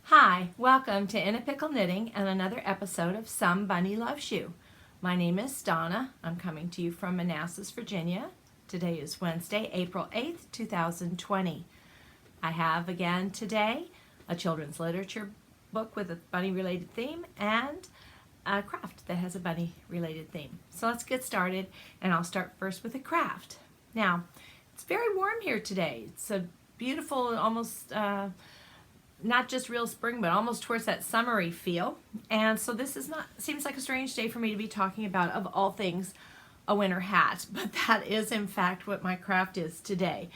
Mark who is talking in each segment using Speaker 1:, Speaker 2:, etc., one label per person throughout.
Speaker 1: Hi, welcome to In a Pickle Knitting and another episode of Some Bunny Loves You. My name is Donna. I'm coming to you from Manassas, Virginia. Today is Wednesday, April 8th, 2020. I have again today a children's literature book with a bunny-related theme and a craft that has a bunny-related theme. So let's get started, and I'll start first with a craft. Now, it's very warm here today. It's a beautiful, almost not just real spring, but almost towards that summery feel. And so this is not, seems like a strange day for me to be talking about, of all things, a winter hat. But that is in fact what my craft is today.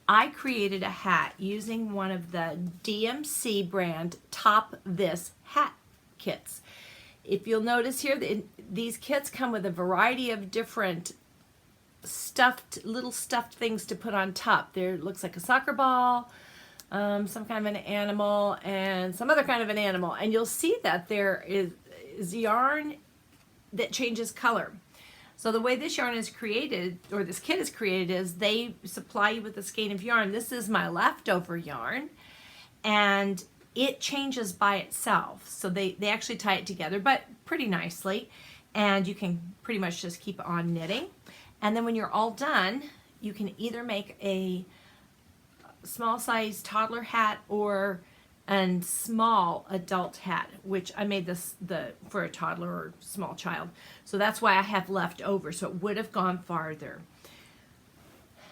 Speaker 1: I created a hat using one of the DMC brand Top This hat kits. If you'll notice here, these kits come with a variety of different little stuffed things to put on top. There looks like a soccer ball, some kind of an animal, and some other kind of an animal. And you'll see that there is yarn that changes color. So the way this yarn is created, or this kit is created, is they supply you with a skein of yarn. This is my leftover yarn, and it changes by itself. So they actually tie it together, but pretty nicely. And you can pretty much just keep on knitting. And then when you're all done, you can either make a small size toddler hat or a small adult hat, which I made this for a toddler or small child. So that's why I have left over, so it would have gone farther.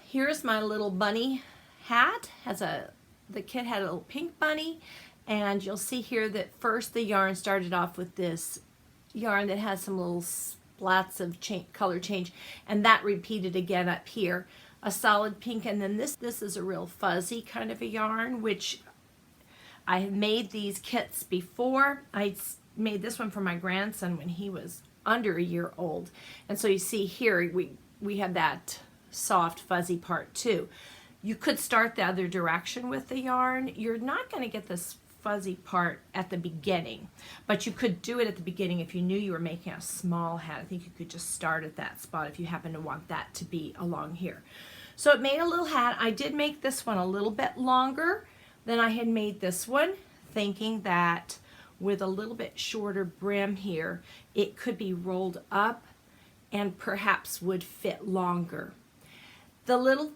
Speaker 1: Here's my little bunny hat. The kit had a little pink bunny, and you'll see here that first the yarn started off with this yarn that has some little splats of color change, and that repeated again up here. A solid pink, and then this is a real fuzzy kind of a yarn, which I have made these kits before. I made this one for my grandson when he was under a year old, and so you see here we have that soft fuzzy part too. You could start the other direction with the yarn. You're not going to get this fuzzy part at the beginning, but you could do it at the beginning if you knew you were making a small hat. I think you could just start at that spot if you happen to want that to be along here. So it made a little hat. I did make this one a little bit longer than I had made this one, thinking that with a little bit shorter brim here, it could be rolled up and perhaps would fit longer. The little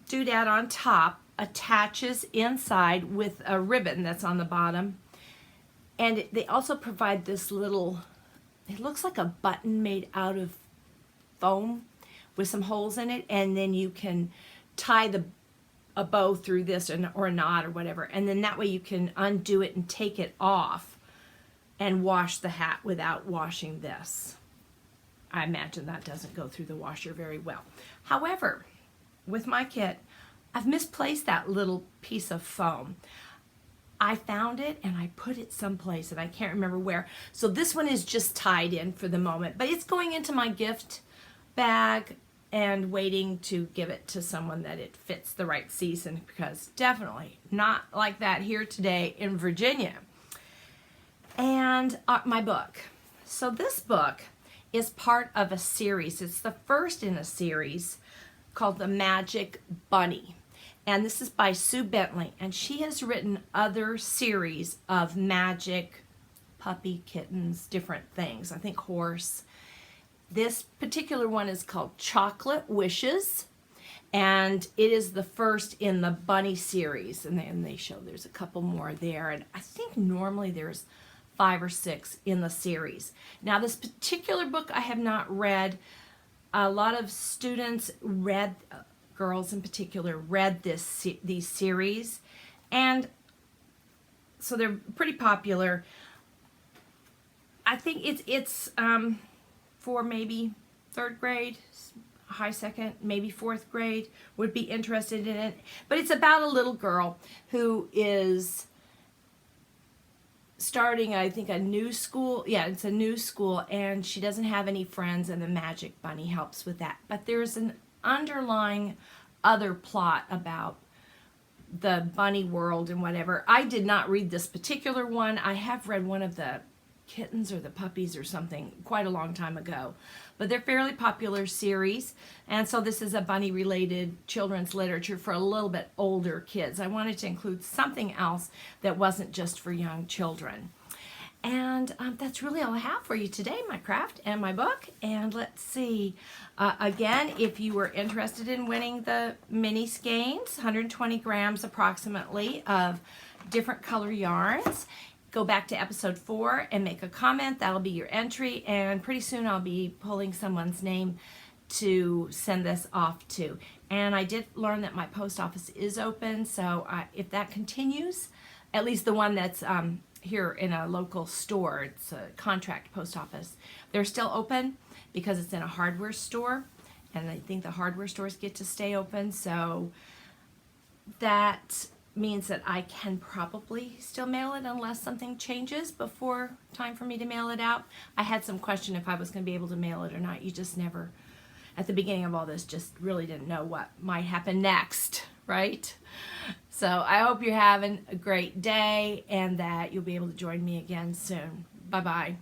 Speaker 1: doodad on top attaches inside with a ribbon that's on the bottom, and they also provide this little, it looks like a button made out of foam with some holes in it, and then you can tie a bow through this or a knot or whatever, and then that way you can undo it and take it off and wash the hat without washing this. I imagine that doesn't go through the washer very well. However, with my kit, I've misplaced that little piece of foam. I found it and I put it someplace and I can't remember where. So this one is just tied in for the moment, but it's going into my gift bag and waiting to give it to someone that it fits the right season, because definitely not like that here today in Virginia. And my book. So this book is part of a series. It's the first in a series called The Magic Bunny. And this is by Sue Bentley, and she has written other series of magic puppy, kittens, different things. I think horse. This particular one is called Chocolate Wishes, and it is the first in the bunny series. And then they show there's a couple more there, and I think normally there's 5 or 6 in the series. Now this particular book I have not read. A lot of students read, girls in particular, read these series, and so they're pretty popular. I think it's for maybe 3rd grade, high 2nd, maybe 4th grade would be interested in it. But it's about a little girl who is starting, I think, a new school. Yeah, it's a new school, and she doesn't have any friends, and the magic bunny helps with that. But there's an underlying other plot about the bunny world and whatever. I did not read this particular one. I have read one of the kittens or the puppies or something quite a long time ago. But they're fairly popular series, and so this is a bunny-related children's literature for a little bit older kids. I wanted to include something else that wasn't just for young children. And that's really all I have for you today, my craft and my book. And let's see, again, if you were interested in winning the mini skeins, 120 grams approximately of different color yarns, go back to episode 4 and make a comment. That'll be your entry, and pretty soon I'll be pulling someone's name to send this off to. And I did learn that my post office is open, so if that continues, at least the one that's here in a local store, it's a contract post office, they're still open because it's in a hardware store, and I think the hardware stores get to stay open, so that means that I can probably still mail it unless something changes before time for me to mail it out. I had some question if I was going to be able to mail it or not. You just never, at the beginning of all this, just really didn't know what might happen next, right? So I hope you're having a great day and that you'll be able to join me again soon. Bye-bye.